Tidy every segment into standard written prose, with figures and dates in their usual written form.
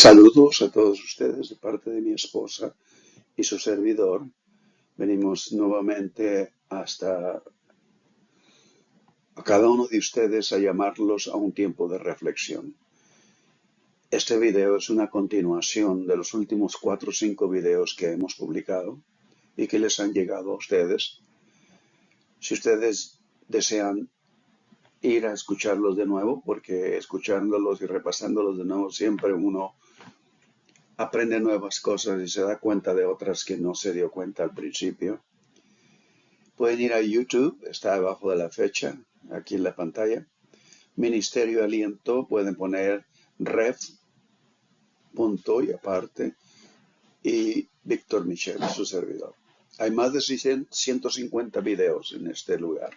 Saludos a todos ustedes de parte de mi esposa y su servidor. Venimos nuevamente hasta a cada uno de ustedes a llamarlos a un tiempo de reflexión. Este video es una continuación de los últimos 4 o 5 videos que hemos publicado y que les han llegado a ustedes. Si ustedes desean ir a escucharlos de nuevo, porque escuchándolos y repasándolos de nuevo siempre uno aprende nuevas cosas y se da cuenta de otras que no se dio cuenta al principio. Pueden ir a YouTube, está abajo de la fecha, aquí en la pantalla. Ministerio Aliento, pueden poner ref, punto y aparte, y Víctor Michel, su servidor. Hay más de 150 videos en este lugar.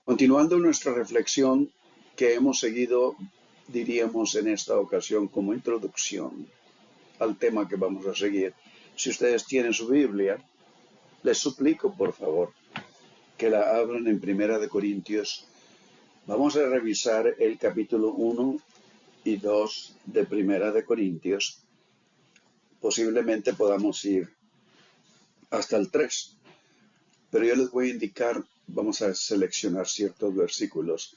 Continuando nuestra reflexión que hemos seguido, diríamos en esta ocasión como introducción al tema que vamos a seguir. Si ustedes tienen su Biblia, les suplico por favor que la abran en Primera de Corintios. Vamos a revisar el capítulo 1 y 2 de Primera de Corintios. Posiblemente podamos ir hasta el 3, pero yo les voy a indicar, vamos a seleccionar ciertos versículos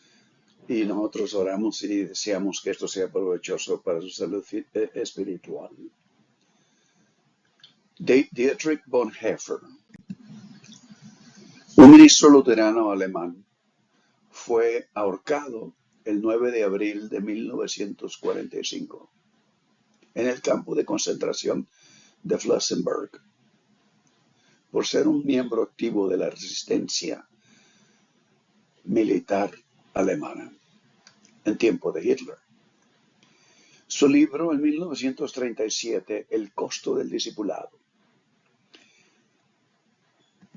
y nosotros oramos y deseamos que esto sea provechoso para su salud espiritual. Dietrich Bonhoeffer, un ministro luterano alemán, fue ahorcado el 9 de abril de 1945 en el campo de concentración de Flossenbürg por ser un miembro activo de la resistencia militar alemana en tiempo de Hitler. Su libro en 1937, El costo del discipulado,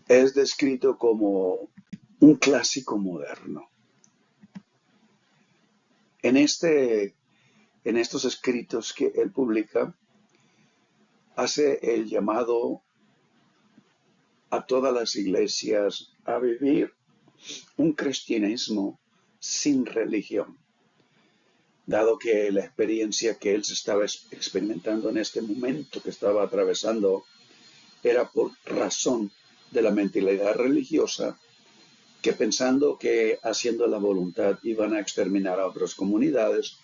es descrito como un clásico moderno. En estos escritos que él publica, hace el llamado a todas las iglesias a vivir un cristianismo sin religión, dado que la experiencia que él se estaba experimentando en este momento que estaba atravesando era por razón de la mentalidad religiosa, que pensando que haciendo la voluntad iban a exterminar a otras comunidades.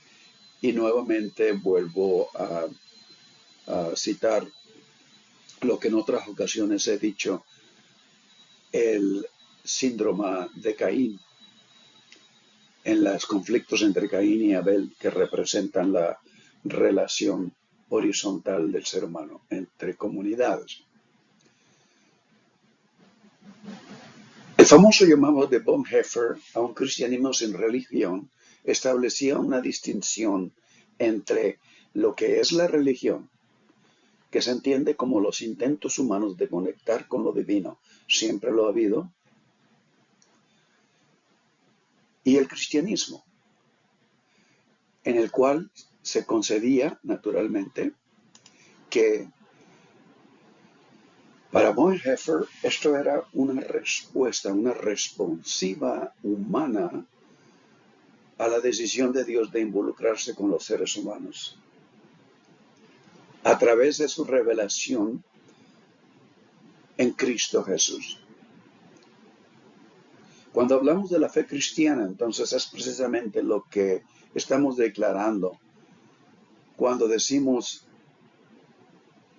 Y nuevamente vuelvo a citar lo que en otras ocasiones he dicho, el síndrome de Caín, en los conflictos entre Caín y Abel, que representan la relación horizontal del ser humano entre comunidades. El famoso llamado de Bonhoeffer a un cristianismo sin religión establecía una distinción entre lo que es la religión, que se entiende como los intentos humanos de conectar con lo divino, siempre lo ha habido, y el cristianismo, en el cual se concedía, naturalmente, que para Bonhoeffer esto era una respuesta, una responsiva humana a la decisión de Dios de involucrarse con los seres humanos a través de su revelación en Cristo Jesús. Cuando hablamos de la fe cristiana, entonces es precisamente lo que estamos declarando cuando decimos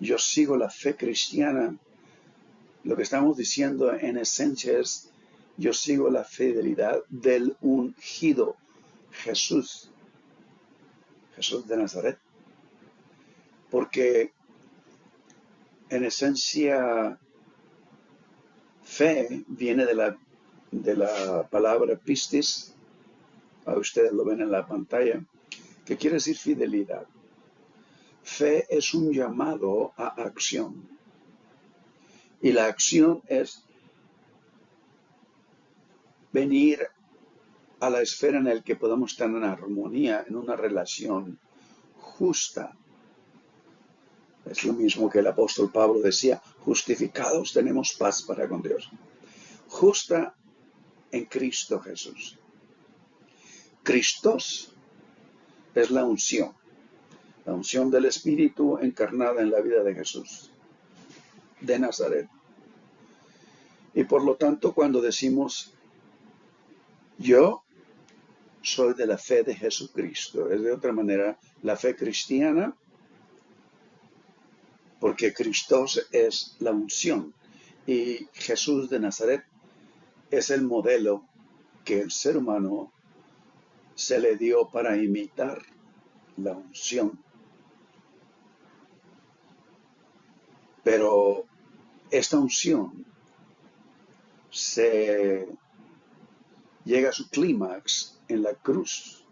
yo sigo la fe cristiana. Lo que estamos diciendo en esencia es yo sigo la fidelidad del ungido Jesús de Nazaret, porque en esencia fe viene de la palabra pistis, a ustedes lo ven en la pantalla, que quiere decir fidelidad. Fe es un llamado a acción, y la acción es venir a la esfera en la que podamos estar en armonía, en una relación justa. Es lo mismo que el apóstol Pablo decía, justificados tenemos paz para con Dios. Justa en Cristo Jesús. Christos es la unción del Espíritu encarnada en la vida de Jesús de Nazaret. Y por lo tanto, cuando decimos yo soy de la fe de Jesucristo, es de otra manera la fe cristiana, porque Cristo es la unción y Jesús de Nazaret es el modelo que el ser humano se le dio para imitar la unción. Pero esta unción se llega a su clímax en la cruz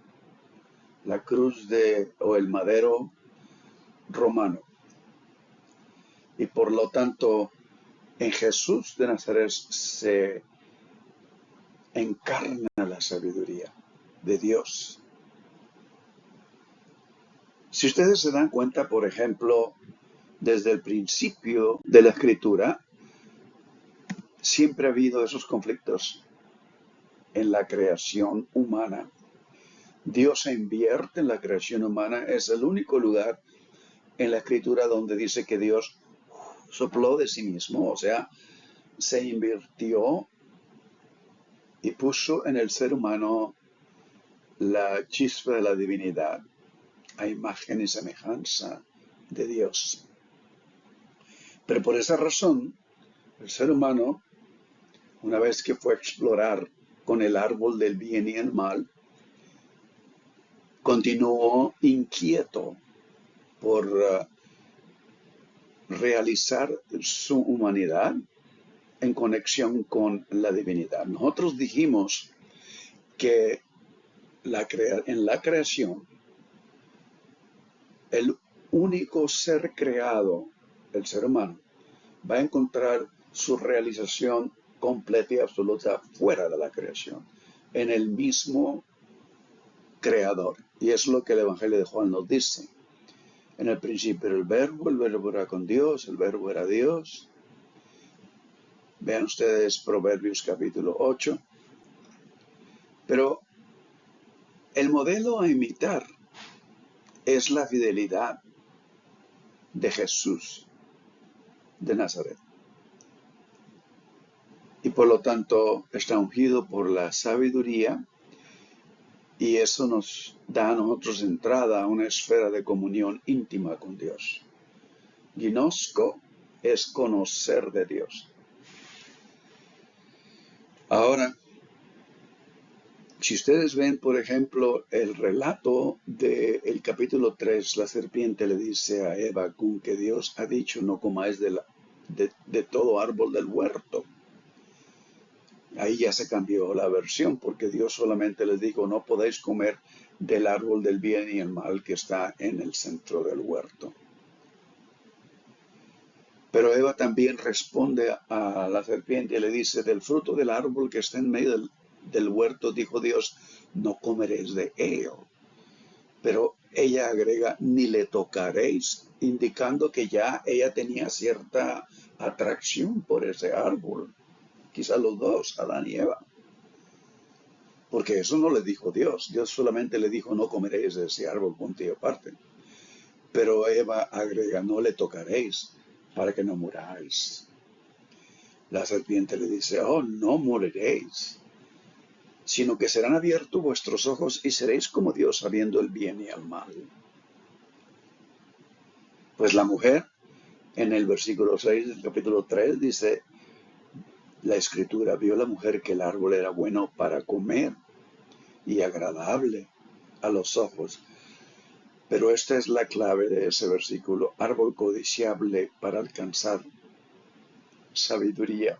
o el madero romano. Y por lo tanto, en Jesús de Nazaret se encarna la sabiduría de Dios. Si ustedes se dan cuenta, por ejemplo, desde el principio de la Escritura, siempre ha habido esos conflictos en la creación humana. Dios se invierte en la creación humana. Es el único lugar en la Escritura donde dice que Dios sopló de sí mismo, o sea, se invirtió y puso en el ser humano la chispa de la divinidad, a imagen y semejanza de Dios. Pero por esa razón, el ser humano, una vez que fue a explorar con el árbol del bien y el mal, continuó inquieto por realizar su humanidad en conexión con la divinidad. Nosotros dijimos que en la creación, el único ser creado, el ser humano, va a encontrar su realización completa y absoluta fuera de la creación, en el mismo creador. Y es lo que el Evangelio de Juan nos dice. En el principio era el verbo era con Dios, el verbo era Dios. Vean ustedes Proverbios capítulo 8. Pero el modelo a imitar es la fidelidad de Jesús de Nazaret. Y por lo tanto está ungido por la sabiduría y eso nos da a nosotros entrada a una esfera de comunión íntima con Dios. Gnosco es conocer de Dios. Ahora, si ustedes ven, por ejemplo, el relato del capítulo 3, la serpiente le dice a Eva, con que Dios ha dicho, no comáis de todo árbol del huerto. Ahí ya se cambió la versión, porque Dios solamente les dijo, no podéis comer del árbol del bien y el mal que está en el centro del huerto. Pero Eva también responde a la serpiente y le dice, del fruto del árbol que está en medio del huerto, dijo Dios, no comeréis de ello. Pero ella agrega, ni le tocaréis, indicando que ya ella tenía cierta atracción por ese árbol. Quizá los dos, Adán y Eva. Porque eso no le dijo Dios. Dios solamente le dijo, no comeréis de ese árbol, punto y aparte. Pero Eva agrega, no le tocaréis, para que no muráis. La serpiente le dice, oh, no moriréis, sino que serán abiertos vuestros ojos y seréis como Dios, sabiendo el bien y el mal. Pues la mujer, en el versículo 6 del capítulo 3, dice, la Escritura, vio la mujer que el árbol era bueno para comer y agradable a los ojos. Pero esta es la clave de ese versículo, árbol codiciable para alcanzar sabiduría.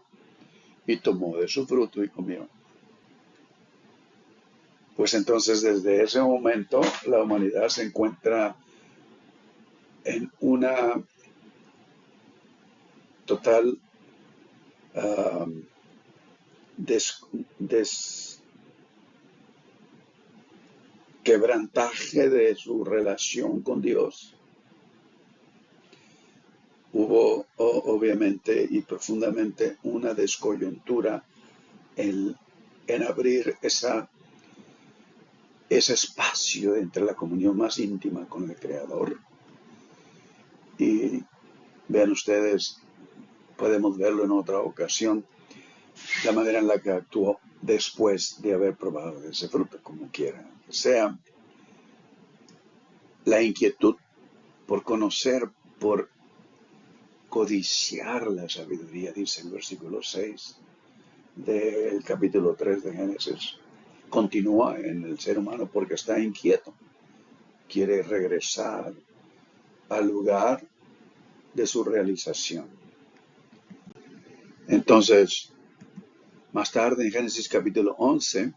Y tomó de su fruto y comió. Pues entonces desde ese momento la humanidad se encuentra en una total quebrantaje de su relación con Dios. Hubo obviamente y profundamente una descoyuntura en abrir esa ese espacio entre la comunión más íntima con el Creador. Y vean ustedes, podemos verlo en otra ocasión, la manera en la que actuó después de haber probado ese fruto, como quiera que sea. La inquietud por conocer, por codiciar la sabiduría, dice el versículo 6 del capítulo 3 de Génesis, continúa en el ser humano porque está inquieto. Quiere regresar al lugar de su realización. Entonces, más tarde en Génesis capítulo 11,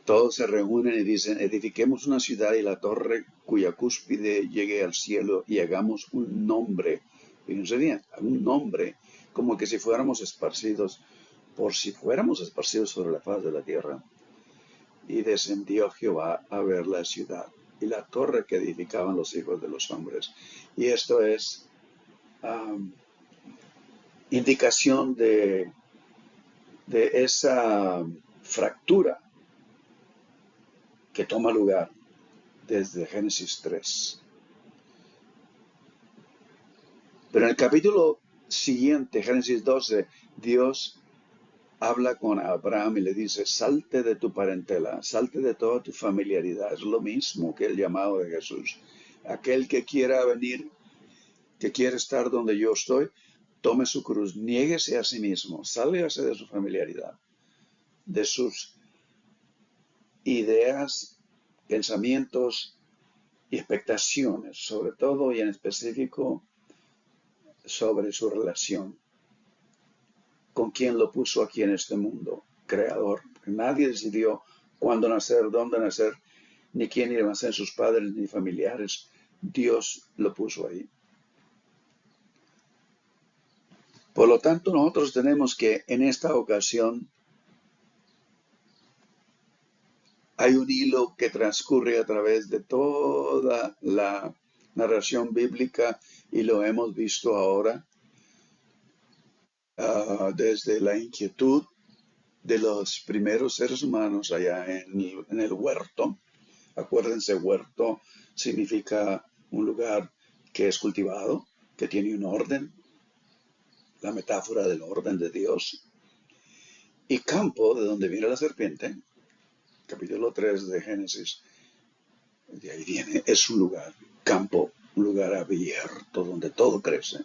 todos se reúnen y dicen, edifiquemos una ciudad y la torre cuya cúspide llegue al cielo y hagamos un nombre. Fíjense bien, un nombre, como que si fuéramos esparcidos sobre la faz de la tierra. Y descendió Jehová a ver la ciudad y la torre que edificaban los hijos de los hombres. Y esto es indicación de esa fractura que toma lugar desde Génesis 3. Pero en el capítulo siguiente, Génesis 12, Dios habla con Abraham y le dice, salte de tu parentela, salte de toda tu familiaridad. Es lo mismo que el llamado de Jesús. Aquel que quiera venir, que quiera estar donde yo estoy, tome su cruz, niéguese a sí mismo, sálgase de su familiaridad, de sus ideas, pensamientos y expectaciones, sobre todo y en específico sobre su relación con quien lo puso aquí en este mundo, Creador. Nadie decidió cuándo nacer, dónde nacer, ni quién iban a ser sus padres ni familiares. Dios lo puso ahí. Por lo tanto, nosotros tenemos que en esta ocasión hay un hilo que transcurre a través de toda la narración bíblica y lo hemos visto ahora desde la inquietud de los primeros seres humanos allá en el huerto. Acuérdense, huerto significa un lugar que es cultivado, que tiene un orden, la metáfora del orden de Dios. Y campo, de donde viene la serpiente, capítulo 3 de Génesis, de ahí viene, es un lugar, campo, un lugar abierto donde todo crece.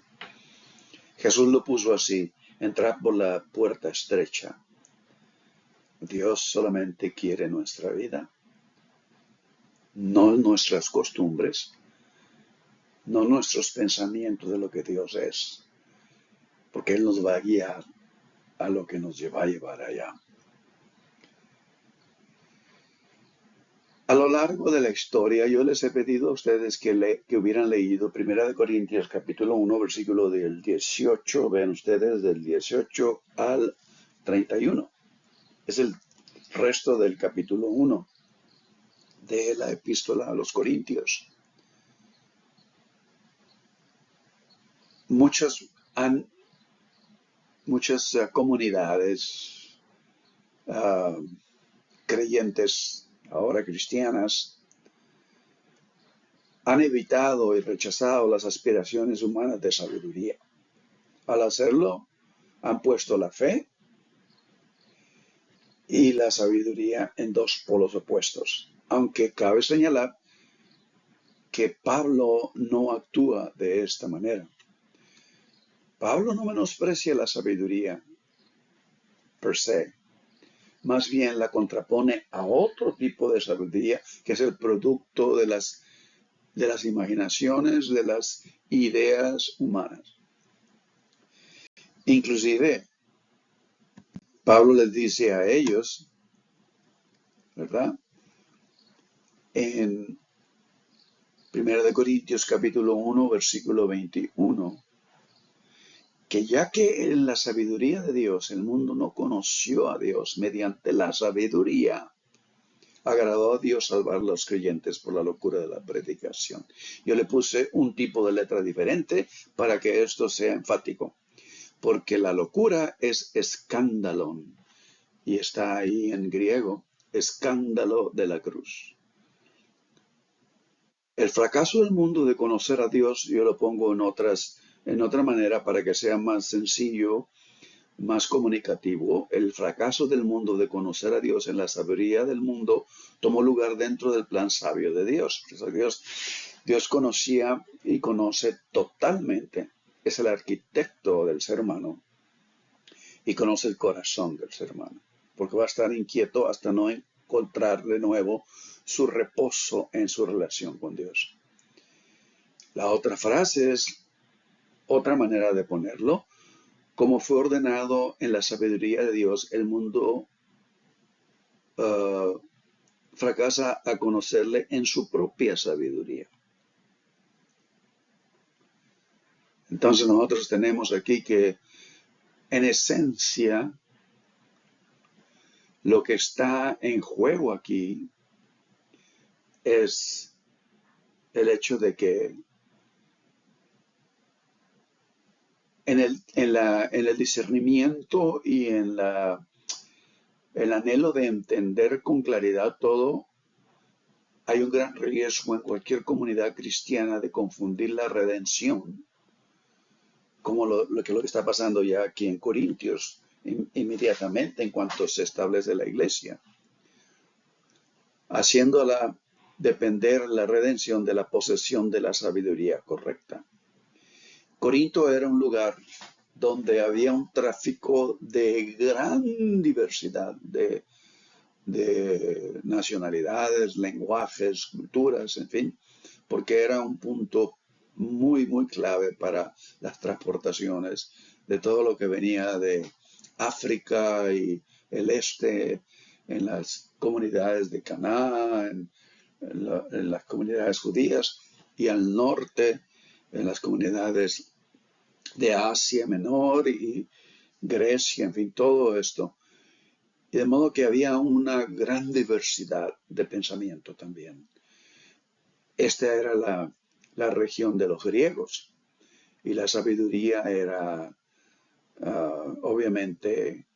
Jesús lo puso así, entrar por la puerta estrecha. Dios solamente quiere nuestra vida, no nuestras costumbres, no nuestros pensamientos de lo que Dios es, porque Él nos va a guiar a lo que nos va a llevar allá. A lo largo de la historia, yo les he pedido a ustedes que hubieran leído 1 Corintios capítulo 1, versículo del 18, vean ustedes, del 18 al 31. Es el resto del capítulo 1 de la epístola a los Corintios. Muchas comunidades creyentes, ahora cristianas, han evitado y rechazado las aspiraciones humanas de sabiduría. Al hacerlo, han puesto la fe y la sabiduría en dos polos opuestos. Aunque cabe señalar que Pablo no actúa de esta manera. Pablo no menosprecia la sabiduría per se. Más bien la contrapone a otro tipo de sabiduría que es el producto de las imaginaciones, de las ideas humanas. Inclusive, Pablo les dice a ellos, ¿verdad? En 1 Corintios capítulo 1, versículo 21, que ya que en la sabiduría de Dios el mundo no conoció a Dios mediante la sabiduría, agradó a Dios salvar a los creyentes por la locura de la predicación. Yo le puse un tipo de letra diferente para que esto sea enfático, porque la locura es escándalon y está ahí en griego, escándalo de la cruz. El fracaso del mundo de conocer a Dios, yo lo pongo en otra manera para que sea más sencillo, más comunicativo. El fracaso del mundo de conocer a Dios en la sabiduría del mundo tomó lugar dentro del plan sabio de Dios. Dios conocía y conoce totalmente. Es el arquitecto del ser humano y conoce el corazón del ser humano, porque va a estar inquieto hasta no encontrar de nuevo su reposo en su relación con Dios. La otra frase es otra manera de ponerlo. Como fue ordenado en la sabiduría de Dios, el mundo fracasa a conocerle en su propia sabiduría. Entonces nosotros tenemos aquí que en esencia lo que está en juego aquí es el hecho de que en el discernimiento y en el anhelo de entender con claridad todo, hay un gran riesgo en cualquier comunidad cristiana de confundir la redención, como lo que está pasando ya aquí en Corintios, inmediatamente en cuanto se establece la iglesia, haciéndola depender la redención de la posesión de la sabiduría correcta. Corinto era un lugar donde había un tráfico de gran diversidad de nacionalidades, lenguajes, culturas, en fin, porque era un punto muy, muy clave para las transportaciones de todo lo que venía de África y el este, en las comunidades de Canaán, en las comunidades judías, y al norte, en las comunidades de Asia Menor y Grecia, en fin, todo esto. Y de modo que había una gran diversidad de pensamiento también. Esta era la región de los griegos y la sabiduría era obviamente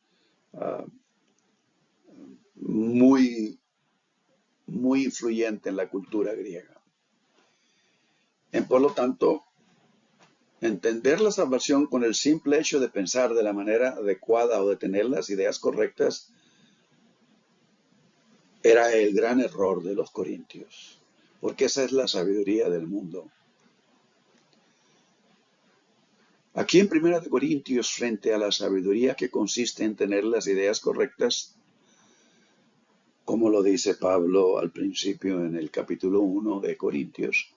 muy, muy influyente en la cultura griega. Por lo tanto, entender la salvación con el simple hecho de pensar de la manera adecuada o de tener las ideas correctas era el gran error de los corintios, porque esa es la sabiduría del mundo. Aquí en 1 Corintios, frente a la sabiduría que consiste en tener las ideas correctas, como lo dice Pablo al principio en el capítulo 1 de Corintios,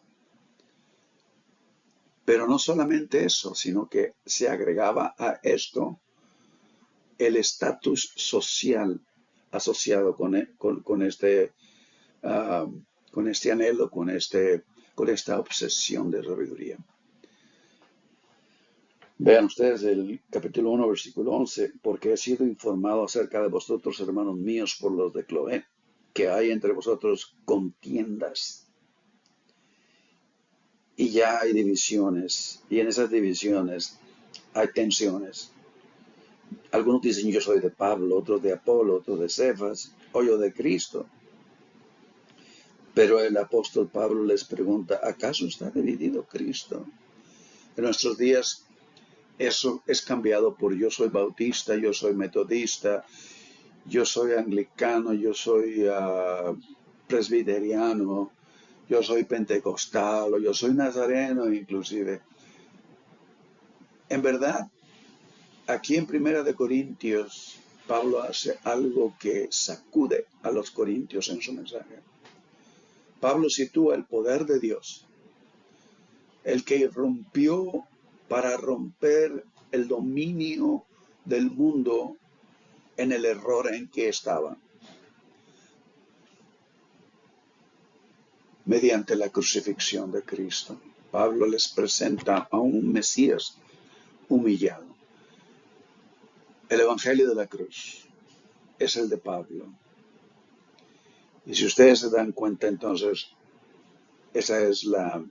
pero no solamente eso, sino que se agregaba a esto el estatus social asociado con este anhelo, con esta obsesión de sabiduría. Vean ustedes el capítulo 1, versículo 11, porque he sido informado acerca de vosotros, hermanos míos, por los de Cloé, que hay entre vosotros contiendas. Y ya hay divisiones, y en esas divisiones hay tensiones. Algunos dicen yo soy de Pablo, otros de Apolo, otros de Cefas, o yo de Cristo. Pero el apóstol Pablo les pregunta, ¿acaso está dividido Cristo? En nuestros días eso es cambiado por yo soy bautista, yo soy metodista, yo soy anglicano, yo soy presbiteriano, yo soy pentecostal o yo soy nazareno inclusive. En verdad, aquí en 1 Corintios, Pablo hace algo que sacude a los corintios en su mensaje. Pablo sitúa el poder de Dios, el que irrumpió para romper el dominio del mundo en el error en que estaban, mediante la crucifixión de Cristo. Pablo les presenta a un Mesías humillado. El Evangelio de la Cruz es el de Pablo. Y si ustedes se dan cuenta, entonces, esa es la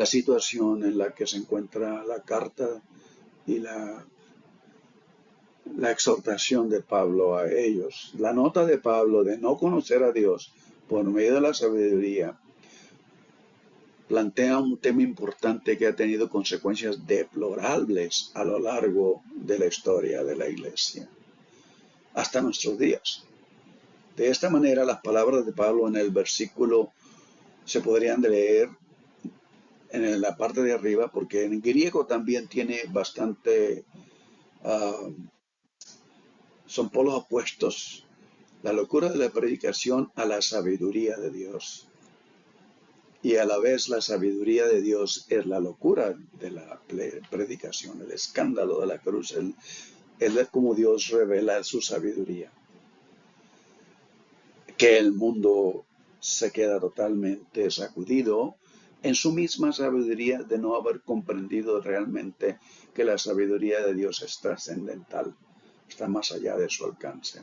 situación en la que se encuentra la carta y la exhortación de Pablo a ellos. La nota de Pablo de no conocer a Dios por medio de la sabiduría plantea un tema importante que ha tenido consecuencias deplorables a lo largo de la historia de la Iglesia, hasta nuestros días. De esta manera, las palabras de Pablo en el versículo se podrían leer en la parte de arriba, porque en griego también tiene bastante, son polos opuestos. La locura de la predicación a la sabiduría de Dios. Y a la vez la sabiduría de Dios es la locura de la predicación, el escándalo de la cruz, es como Dios revela su sabiduría. Que el mundo se queda totalmente sacudido en su misma sabiduría de no haber comprendido realmente que la sabiduría de Dios es trascendental, está más allá de su alcance,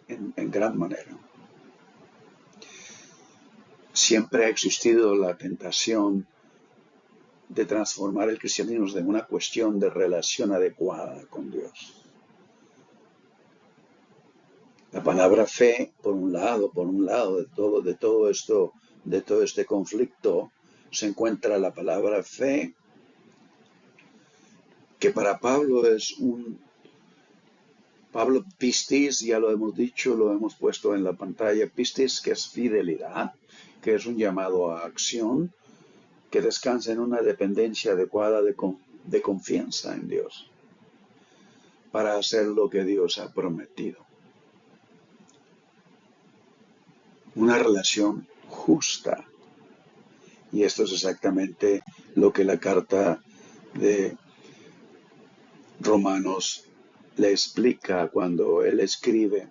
en gran manera. Siempre ha existido la tentación de transformar el cristianismo en una cuestión de relación adecuada con Dios. La palabra fe, por un lado de todo esto, de todo este conflicto, se encuentra la palabra fe, que para Pablo es Pablo pistis, ya lo hemos dicho, lo hemos puesto en la pantalla, pistis, que es fidelidad, que es un llamado a acción, que descansa en una dependencia adecuada de confianza en Dios, para hacer lo que Dios ha prometido. Una relación justa. Y esto es exactamente lo que la carta de Romanos le explica cuando él escribe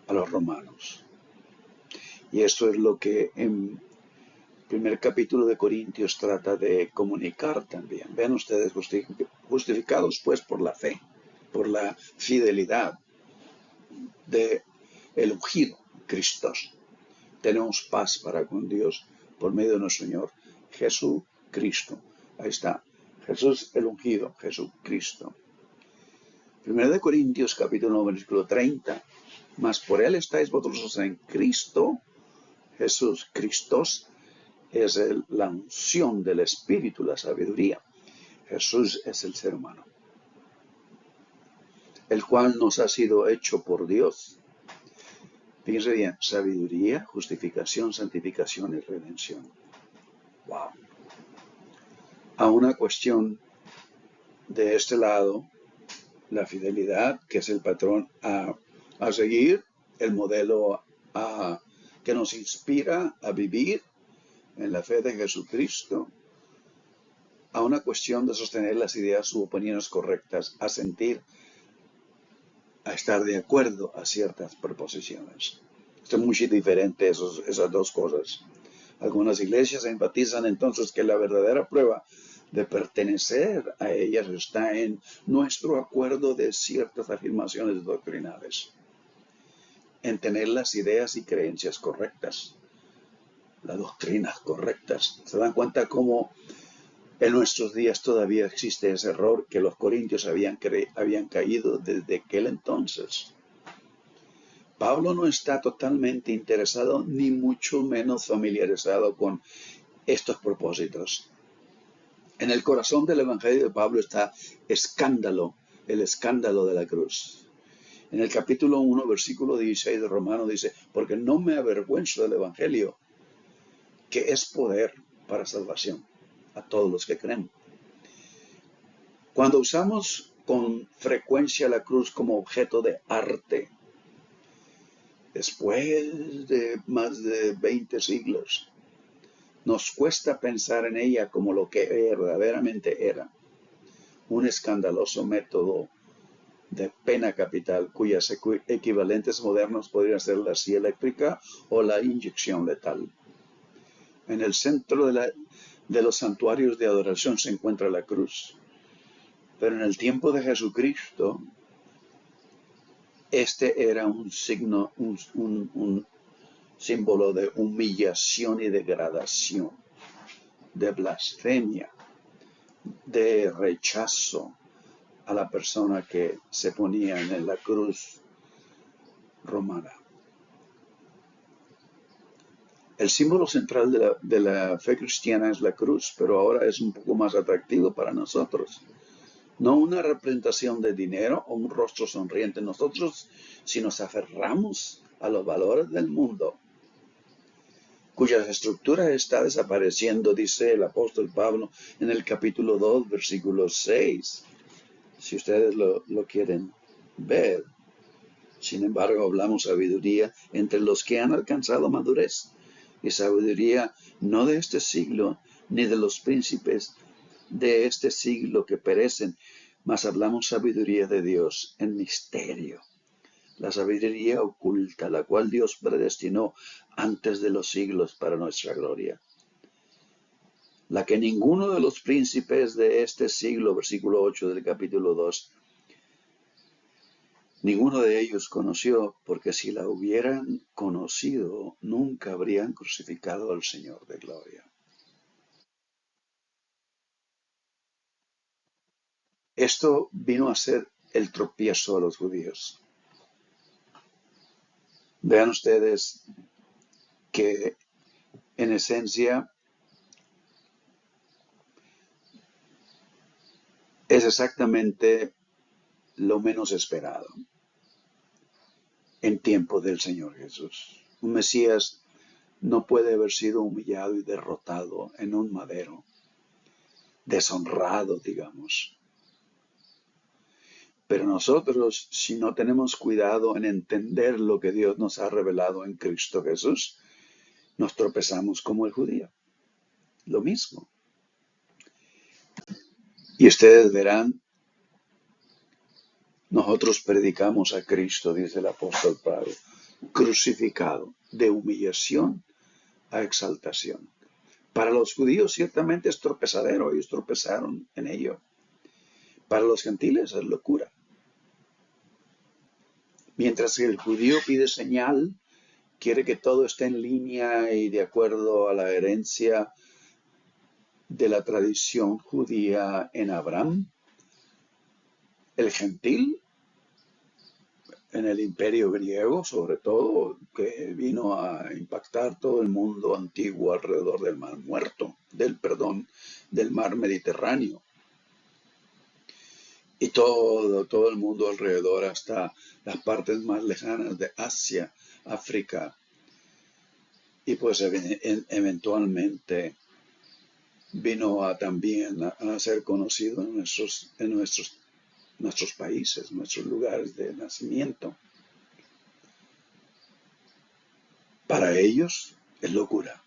a los romanos. Y esto es lo que en el primer capítulo de Corintios trata de comunicar también. Ven ustedes justificados pues por la fe, por la fidelidad de el ungido, Cristo. Tenemos paz para con Dios por medio de nuestro Señor Jesucristo. Ahí está. Jesús el ungido, Jesucristo. 1 Corintios capítulo 9, versículo 30. Mas por él estáis vosotros en Cristo. Jesús, Cristos, es la unción del Espíritu, la sabiduría. Jesús es el ser humano, el cual nos ha sido hecho por Dios. Fíjense bien, sabiduría, justificación, santificación y redención. Wow. A una cuestión de este lado, la fidelidad, que es el patrón a seguir, el modelo que nos inspira a vivir en la fe de Jesucristo, a una cuestión de sostener las ideas u opiniones correctas, a sentir, a estar de acuerdo a ciertas proposiciones. Esto es muy diferente, esas dos cosas. Algunas iglesias enfatizan entonces que la verdadera prueba de pertenecer a ellas está en nuestro acuerdo de ciertas afirmaciones doctrinales, en tener las ideas y creencias correctas, las doctrinas correctas. ¿Se dan cuenta cómo en nuestros días todavía existe ese error que los corintios habían caído desde aquel entonces? Pablo no está totalmente interesado ni mucho menos familiarizado con estos propósitos. En el corazón del Evangelio de Pablo está el escándalo de la cruz. En el capítulo 1, versículo 16 de Romanos dice, porque no me avergüenzo del Evangelio, que es poder para salvación a todos los que creen. Cuando usamos con frecuencia la cruz como objeto de arte, después de más de 20 siglos, nos cuesta pensar en ella como lo que verdaderamente era, un escandaloso método de pena capital cuyas equivalentes modernos podrían ser la silla eléctrica o la inyección letal. En el centro de los santuarios de adoración se encuentra la cruz. Pero en el tiempo de Jesucristo, este era un signo, un símbolo de humillación y degradación, de blasfemia, de rechazo, a la persona que se ponía en la cruz romana. El símbolo central de la fe cristiana es la cruz, pero ahora es un poco más atractivo para nosotros. No una representación de dinero o un rostro sonriente. Nosotros, si nos aferramos a los valores del mundo, cuya estructura está desapareciendo, dice el apóstol Pablo en el capítulo 2, versículo 6, si ustedes lo quieren ver. Sin embargo, hablamos sabiduría entre los que han alcanzado madurez, y sabiduría no de este siglo, ni de los príncipes de este siglo que perecen, mas hablamos sabiduría de Dios en misterio, la sabiduría oculta, la cual Dios predestinó antes de los siglos para nuestra gloria, la que ninguno de los príncipes de este siglo, versículo 8 del capítulo 2, ninguno de ellos conoció, porque si la hubieran conocido, nunca habrían crucificado al Señor de gloria. Esto vino a ser el tropiezo a los judíos. Vean ustedes que en esencia es exactamente lo menos esperado en tiempo del Señor Jesús. Un Mesías no puede haber sido humillado y derrotado en un madero, deshonrado, digamos. Pero nosotros, si no tenemos cuidado en entender lo que Dios nos ha revelado en Cristo Jesús, nos tropezamos como el judío. Lo mismo. Y ustedes verán, nosotros predicamos a Cristo, dice el apóstol Pablo, crucificado, de humillación a exaltación. Para los judíos ciertamente es tropezadero, ellos tropezaron en ello. Para los gentiles es locura. Mientras que el judío pide señal, quiere que todo esté en línea y de acuerdo a la herencia de la tradición judía en Abraham, el gentil en el imperio griego, sobre todo, que vino a impactar todo el mundo antiguo alrededor del mar muerto, del mar Mediterráneo. Y todo el mundo alrededor, hasta las partes más lejanas de Asia, África, y pues eventualmente vino también a ser conocido en nuestros países, nuestros lugares de nacimiento. Para ellos es locura,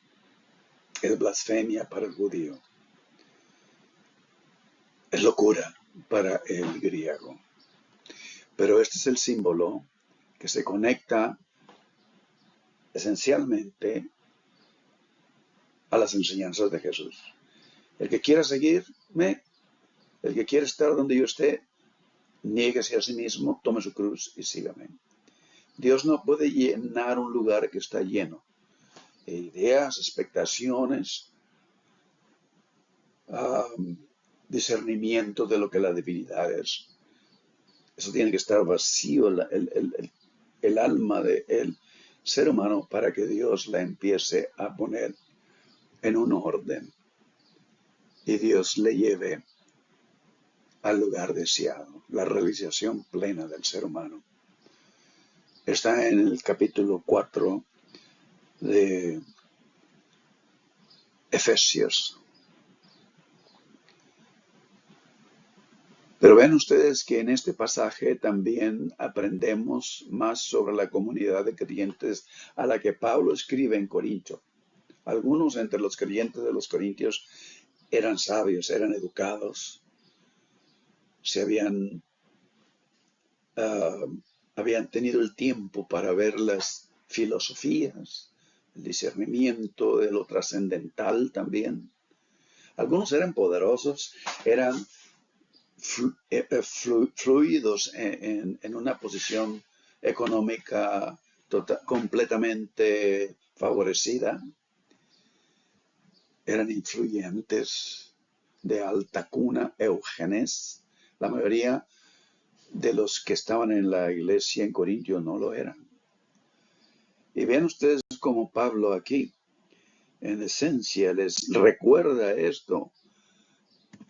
es blasfemia para el judío, es locura para el griego. Pero este es el símbolo que se conecta esencialmente a las enseñanzas de Jesús. El que quiera seguirme, el que quiera estar donde yo esté, niéguese a sí mismo, tome su cruz y sígame. Dios no puede llenar un lugar que está lleno de ideas, expectaciones, discernimiento de lo que la divinidad es. Eso tiene que estar vacío, el alma del ser humano, para que Dios la empiece a poner en un orden y Dios le lleve al lugar deseado, la realización plena del ser humano. Está en el capítulo 4 de Efesios. Pero ven ustedes que en este pasaje también aprendemos más sobre la comunidad de creyentes a la que Pablo escribe en Corinto. Algunos entre los creyentes de los corintios eran sabios, eran educados, habían tenido el tiempo para ver las filosofías, el discernimiento de lo trascendental también. Algunos eran poderosos, eran fluidos en una posición económica completamente favorecida, eran influyentes, de alta cuna, Eugenes, La mayoría de los que estaban en la iglesia en Corintio no lo eran. Y vean ustedes como Pablo aquí, en esencia, les recuerda esto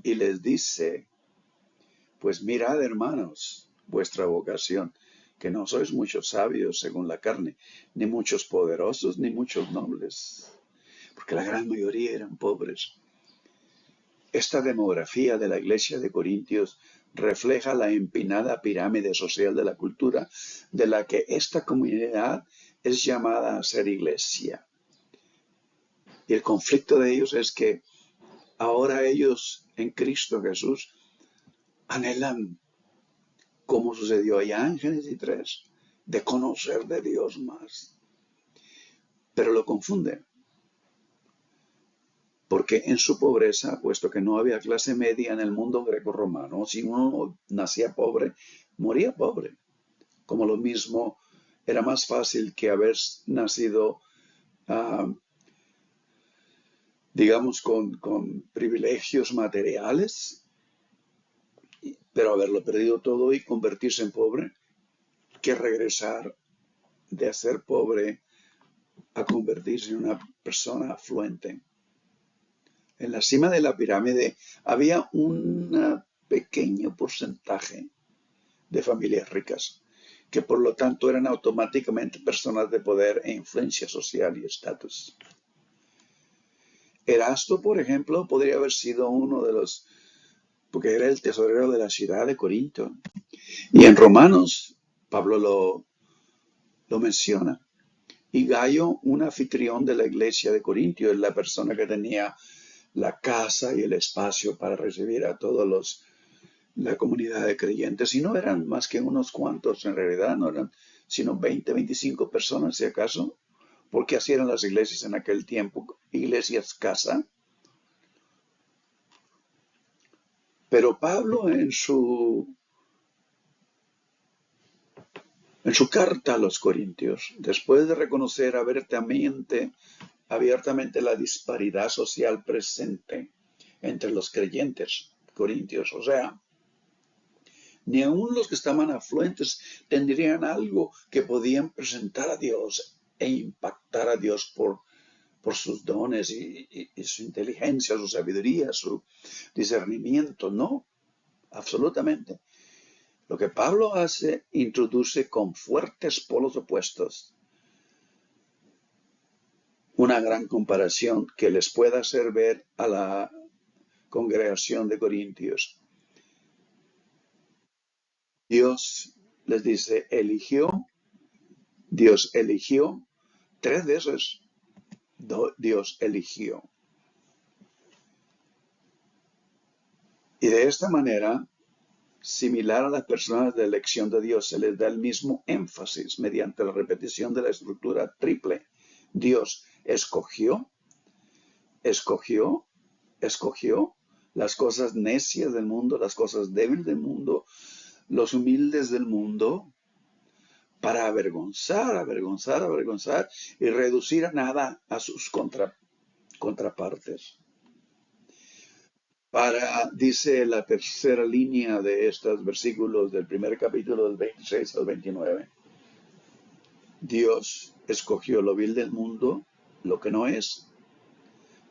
y les dice, pues mirad, hermanos, vuestra vocación, que no sois muchos sabios según la carne, ni muchos poderosos, ni muchos nobles, porque la gran mayoría eran pobres. Esta demografía de la iglesia de Corintios refleja la empinada pirámide social de la cultura de la que esta comunidad es llamada a ser iglesia. Y el conflicto de ellos es que ahora ellos en Cristo Jesús anhelan, como sucedió allá en Génesis 3, de conocer de Dios más. Pero lo confunden, porque en su pobreza, puesto que no había clase media en el mundo grecorromano, si uno nacía pobre, moría pobre. Como lo mismo, era más fácil que haber nacido, digamos, con privilegios materiales, pero haberlo perdido todo y convertirse en pobre, que regresar de ser pobre a convertirse en una persona afluente. En la cima de la pirámide había un pequeño porcentaje de familias ricas, que por lo tanto eran automáticamente personas de poder e influencia social y estatus. Erasto, por ejemplo, podría haber sido uno de los, porque era el tesorero de la ciudad de Corinto. Y en Romanos, Pablo lo menciona. Y Gayo, un anfitrión de la iglesia de Corintio, es la persona que tenía la casa y el espacio para recibir a todos la comunidad de creyentes. Y no eran más que unos cuantos, en realidad no eran sino 20, 25 personas si acaso, porque así eran las iglesias en aquel tiempo, iglesias casa. Pero Pablo en su carta a los Corintios, después de reconocer abiertamente la disparidad social presente entre los creyentes corintios, o sea, ni aun los que estaban afluentes tendrían algo que podían presentar a Dios e impactar a Dios por sus dones y su inteligencia, su sabiduría, su discernimiento. No, absolutamente. Lo que Pablo hace, introduce con fuertes polos opuestos una gran comparación que les pueda hacer ver a la congregación de Corintios. Dios les dice, Dios eligió, 3 veces Dios eligió. Y de esta manera, similar a las personas de elección de Dios, se les da el mismo énfasis mediante la repetición de la estructura triple. Dios escogió las cosas necias del mundo, las cosas débiles del mundo, los humildes del mundo, para avergonzar y reducir a nada a sus contrapartes. Dice la tercera línea de estos versículos del primer capítulo del 26 al 29. Dios escogió lo vil del mundo, lo que no es,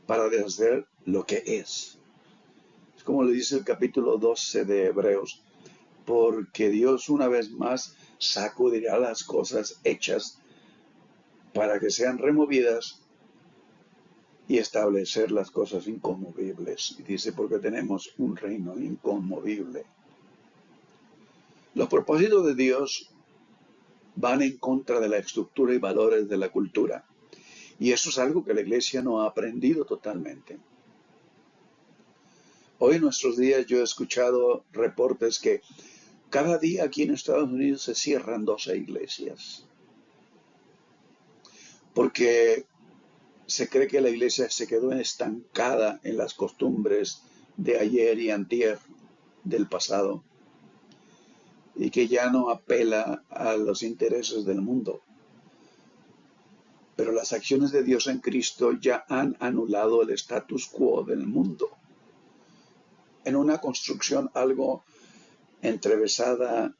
para deshacer lo que es. Es como le dice el capítulo 12 de Hebreos, porque Dios una vez más sacudirá las cosas hechas para que sean removidas y establecer las cosas inconmovibles. Y dice, porque tenemos un reino inconmovible. Los propósitos de Dios van en contra de la estructura y valores de la cultura. Y eso es algo que la iglesia no ha aprendido totalmente. Hoy en nuestros días yo he escuchado reportes que cada día aquí en Estados Unidos se cierran 12 iglesias. Porque se cree que la iglesia se quedó estancada en las costumbres de ayer y antier del pasado y que ya no apela a los intereses del mundo. Pero las acciones de Dios en Cristo ya han anulado el status quo del mundo en una construcción algo entrevesada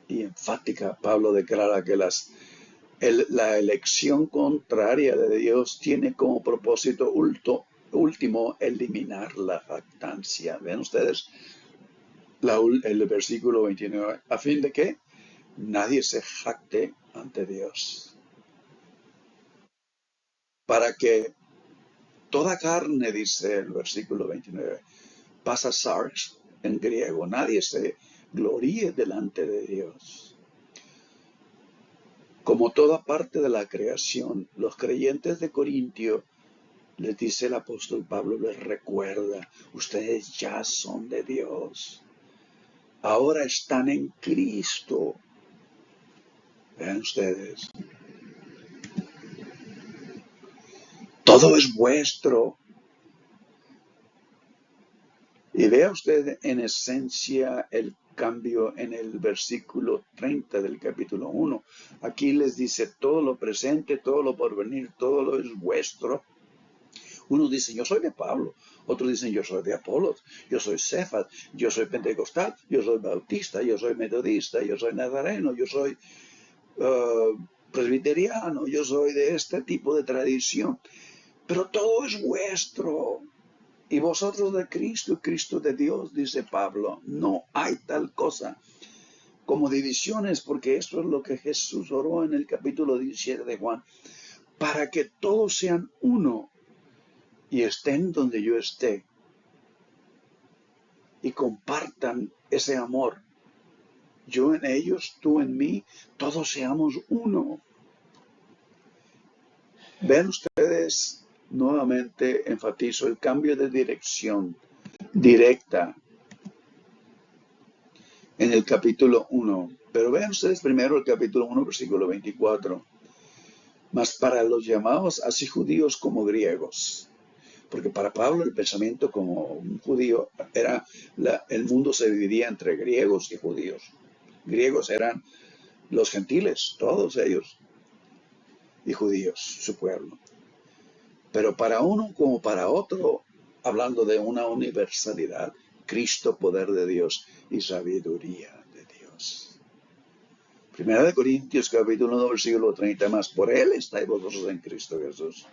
y enfática, Pablo declara que la elección contraria de Dios tiene como propósito último eliminar la jactancia. ¿Ven ustedes el versículo 29? ¿A fin de que nadie se jacte ante Dios? Para que toda carne, dice el versículo 29, pasa sarx en griego, nadie se gloríe delante de Dios. Como toda parte de la creación, los creyentes de Corintio, les dice el apóstol Pablo, les recuerda, ustedes ya son de Dios. Ahora están en Cristo. Vean ustedes. Todo es vuestro. Y vea usted en esencia el cambio en el versículo 30 del capítulo 1. Aquí les dice todo lo presente, todo lo porvenir, todo lo es vuestro. Unos dicen, yo soy de Pablo. Otros dicen, yo soy de Apolos. Yo soy Cefas. Yo soy pentecostal. Yo soy bautista. Yo soy metodista. Yo soy nazareno. Yo soy presbiteriano. Yo soy de este tipo de tradición. Pero todo es vuestro. Y vosotros de Cristo y Cristo de Dios, dice Pablo. No hay tal cosa como divisiones, porque esto es lo que Jesús oró en el capítulo 17 de Juan. Para que todos sean uno y estén donde yo esté, y compartan ese amor. Yo en ellos, tú en mí, todos seamos uno. Ven ustedes, nuevamente enfatizo el cambio de dirección directa en el capítulo 1. Pero vean ustedes primero el capítulo 1, versículo 24. Mas para los llamados, así judíos como griegos. Porque para Pablo el pensamiento como un judío era, el mundo se dividía entre griegos y judíos. Griegos eran los gentiles, todos ellos, y judíos, su pueblo. Pero para uno como para otro, hablando de una universalidad, Cristo, poder de Dios y sabiduría de Dios. Primera de Corintios, capítulo 1, versículo 30, más por Él estáis vosotros en Cristo Jesús,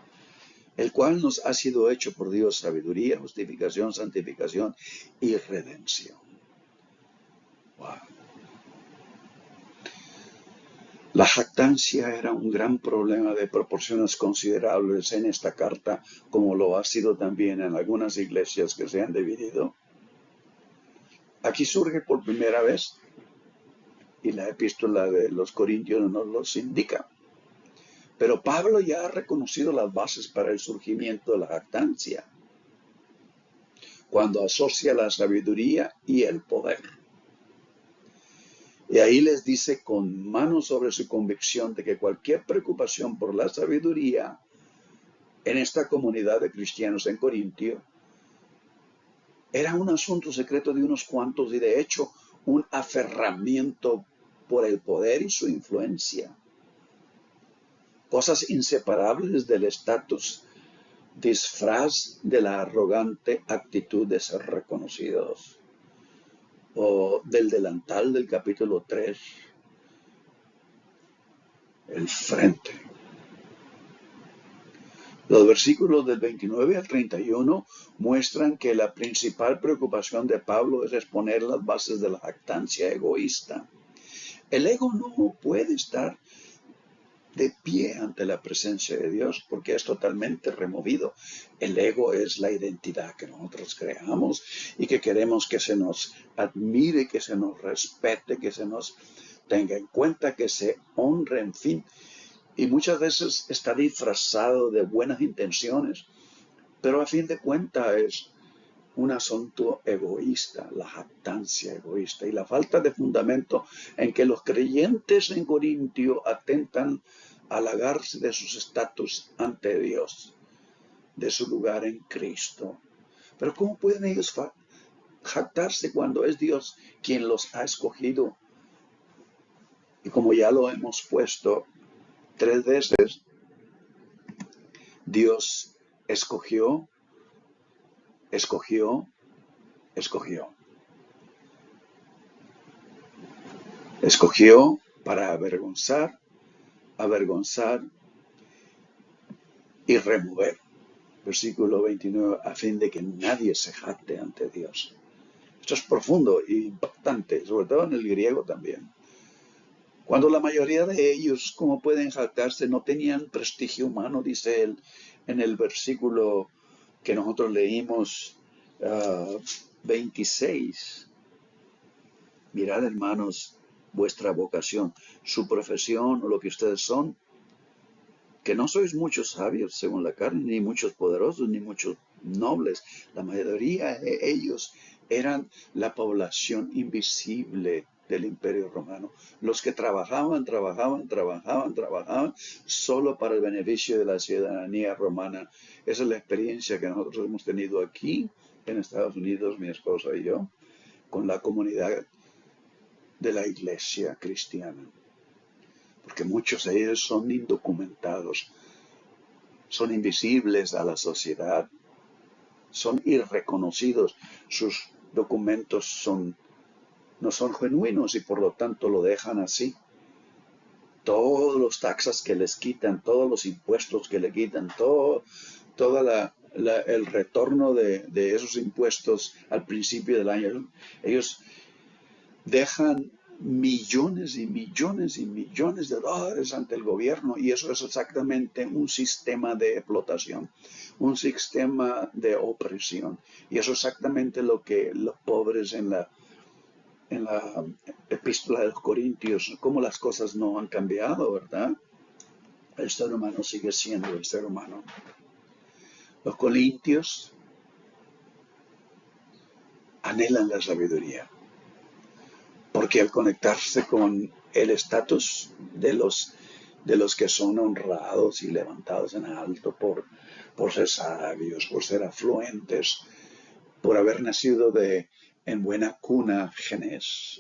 el cual nos ha sido hecho por Dios sabiduría, justificación, santificación y redención. Wow. La jactancia era un gran problema de proporciones considerables en esta carta, como lo ha sido también en algunas iglesias que se han dividido. Aquí surge por primera vez, y la epístola de los Corintios nos los indica. Pero Pablo ya ha reconocido las bases para el surgimiento de la jactancia, cuando asocia la sabiduría y el poder. Y ahí les dice con mano sobre su convicción de que cualquier preocupación por la sabiduría en esta comunidad de cristianos en Corintio era un asunto secreto de unos cuantos y de hecho un aferramiento por el poder y su influencia. Cosas inseparables del estatus, disfraz de la arrogante actitud de ser reconocidos. O del delantal del capítulo 3, el frente. Los versículos del 29 al 31 muestran que la principal preocupación de Pablo es exponer las bases de la jactancia egoísta. El ego no puede estar de pie ante la presencia de Dios porque es totalmente removido. El ego es la identidad que nosotros creamos y que queremos que se nos admire, que se nos respete, que se nos tenga en cuenta, que se honre, en fin. Y muchas veces está disfrazado de buenas intenciones, pero a fin de cuentas es un asunto egoísta, la jactancia egoísta y la falta de fundamento en que los creyentes en Corintio atentan a halagarse de sus estatus ante Dios, de su lugar en Cristo. Pero ¿cómo pueden ellos jactarse cuando es Dios quien los ha escogido? Y como ya lo hemos puesto 3 veces, Dios escogió, escogió, escogió. Escogió para avergonzar y remover. Versículo 29, a fin de que nadie se jacte ante Dios. Esto es profundo e impactante, sobre todo en el griego también. Cuando la mayoría de ellos, como pueden jactarse, no tenían prestigio humano, dice él en el versículo que nosotros leímos, 26. Mirad, hermanos, vuestra vocación, su profesión o lo que ustedes son, que no sois muchos sabios según la carne, ni muchos poderosos, ni muchos nobles. La mayoría de ellos eran la población invisible del Imperio Romano. Los que trabajaban solo para el beneficio de la ciudadanía romana. Esa es la experiencia que nosotros hemos tenido aquí en Estados Unidos, mi esposa y yo, con la comunidad de la iglesia cristiana. Porque muchos de ellos son indocumentados, son invisibles a la sociedad, son irreconocidos, sus documentos no son genuinos y por lo tanto lo dejan así. Todos los taxas que les quitan, todos los impuestos que le quitan, todo el retorno de esos impuestos al principio del año, ellos dejan millones y millones y millones de dólares ante el gobierno, y eso es exactamente un sistema de explotación, un sistema de opresión, y eso es exactamente lo que los pobres en la epístola de los Corintios, cómo las cosas no han cambiado, ¿verdad? El ser humano sigue siendo el ser humano. Los corintios anhelan la sabiduría, porque al conectarse con el estatus de los que son honrados y levantados en alto por ser sabios, por ser afluentes, por haber nacido en buena cuna, genes.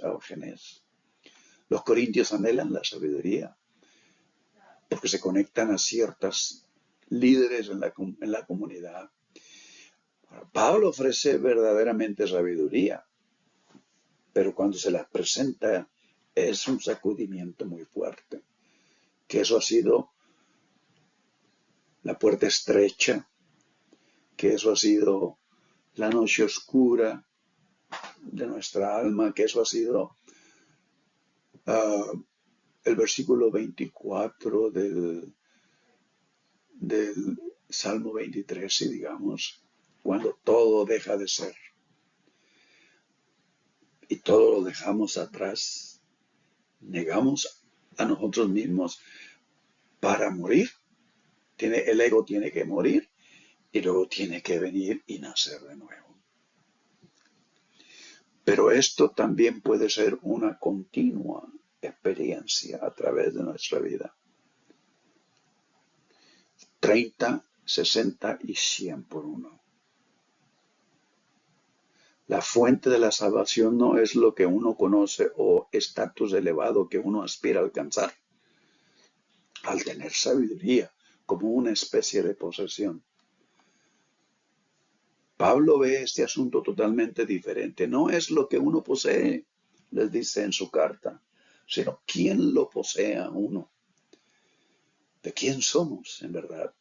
Los corintios anhelan la sabiduría, porque se conectan a ciertas líderes en la comunidad. Pablo ofrece verdaderamente sabiduría, pero cuando se las presenta es un sacudimiento muy fuerte, que eso ha sido la puerta estrecha, que eso ha sido la noche oscura de nuestra alma, que eso ha sido el versículo 24 del Salmo 23, si digamos, cuando todo deja de ser y todo lo dejamos atrás, negamos a nosotros mismos para morir. El ego tiene que morir y luego tiene que venir y nacer de nuevo. Pero esto también puede ser una continua experiencia a través de nuestra vida. 30, 60 y 100 por uno. La fuente de la salvación no es lo que uno conoce o estatus elevado que uno aspira a alcanzar. Al tener sabiduría como una especie de posesión. Pablo ve este asunto totalmente diferente. No es lo que uno posee, les dice en su carta, sino quién lo posee a uno. ¿De quién somos, en verdad?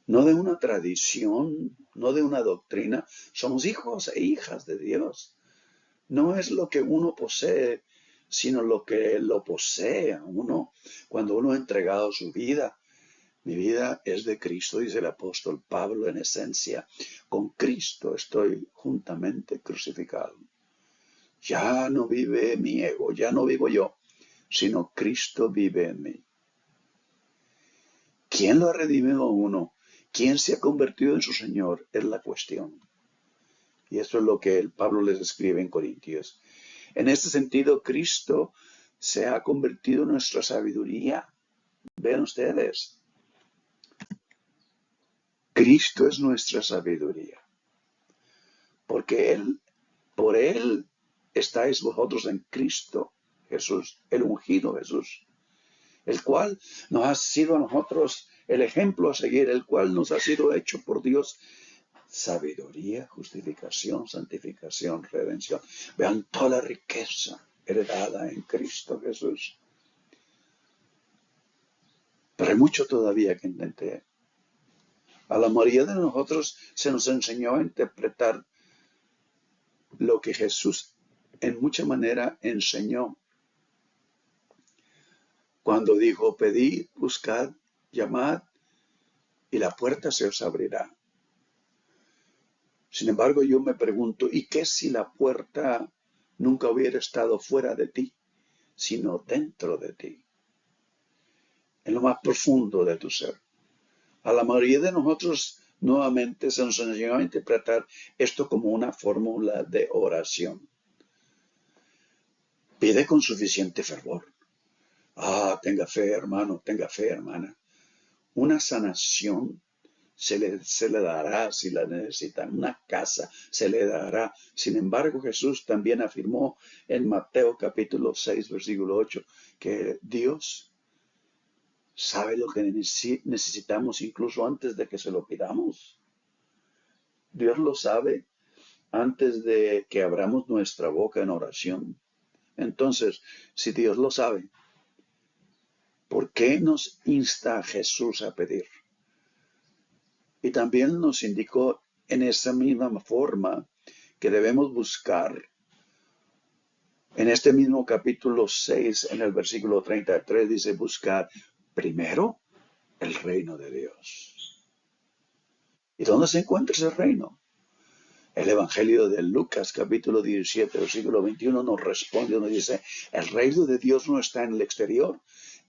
No de una tradición, no de una doctrina. Somos hijos e hijas de Dios. No es lo que uno posee, sino lo que lo posee a uno cuando uno ha entregado su vida. Mi vida es de Cristo, dice el apóstol Pablo en esencia. Con Cristo estoy juntamente crucificado. Ya no vive mi ego, ya no vivo yo, sino Cristo vive en mí. ¿Quién lo ha redimido a uno? ¿Quién se ha convertido en su Señor? Es la cuestión. Y eso es lo que Pablo les escribe en Corintios. En este sentido, Cristo se ha convertido en nuestra sabiduría. Vean ustedes. Cristo es nuestra sabiduría, porque por Él estáis vosotros en Cristo Jesús, el ungido Jesús, el cual nos ha sido a nosotros el ejemplo a seguir, el cual nos ha sido hecho por Dios sabiduría, justificación, santificación, redención. Vean toda la riqueza heredada en Cristo Jesús. Pero hay mucho todavía que entender. A la mayoría de nosotros se nos enseñó a interpretar lo que Jesús en mucha manera enseñó cuando dijo: pedid, buscad, llamad y la puerta se os abrirá. Sin embargo, yo me pregunto, ¿y qué si la puerta nunca hubiera estado fuera de ti, sino dentro de ti, en lo más profundo de tu ser? A la mayoría de nosotros nuevamente se nos enseñó a interpretar esto como una fórmula de oración. Pide con suficiente fervor. Tenga fe, hermano, tenga fe, hermana. Una sanación se le dará si la necesitan. Una casa se le dará. Sin embargo, Jesús también afirmó en Mateo capítulo 6, versículo 8, que Dios sabe lo que necesitamos incluso antes de que se lo pidamos. Dios lo sabe antes de que abramos nuestra boca en oración. Entonces, si Dios lo sabe, ¿por qué nos insta a Jesús a pedir? Y también nos indicó en esa misma forma que debemos buscar en este mismo capítulo 6, en el versículo 33, dice: buscar primero el reino de Dios. ¿Y dónde se encuentra ese reino? El Evangelio de Lucas, capítulo 17, versículo 21, nos responde, nos dice: el reino de Dios no está en el exterior.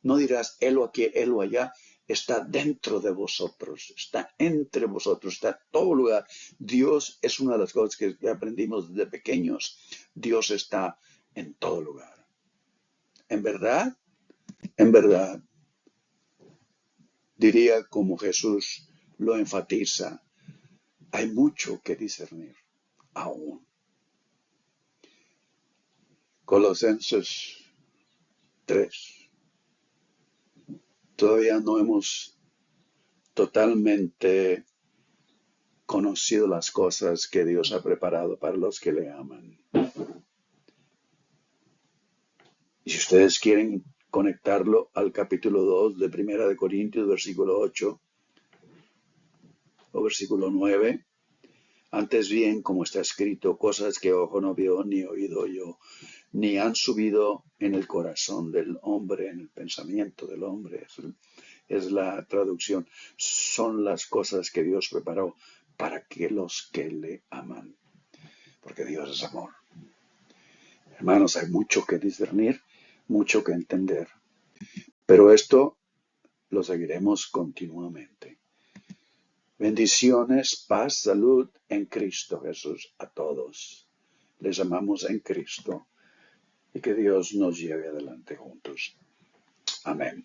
No dirás, helo aquí, helo allá. Está dentro de vosotros, está entre vosotros, está en todo lugar. Dios es una de las cosas que aprendimos desde pequeños. Dios está en todo lugar. En verdad, diría como Jesús lo enfatiza, hay mucho que discernir aún. Colosenses 3. Todavía no hemos totalmente conocido las cosas que Dios ha preparado para los que le aman. Y si ustedes quieren conectarlo al capítulo 2 de Primera de Corintios, versículo 8 o versículo 9, antes bien, como está escrito, cosas que ojo no vio ni oído yo, ni han subido en el corazón del hombre, en el pensamiento del hombre. Es la traducción. Son las cosas que Dios preparó para que los que le aman. Porque Dios es amor. Hermanos, hay mucho que discernir, mucho que entender. Pero esto lo seguiremos continuamente. Bendiciones, paz, salud en Cristo Jesús a todos. Les amamos en Cristo y que Dios nos lleve adelante juntos. Amén.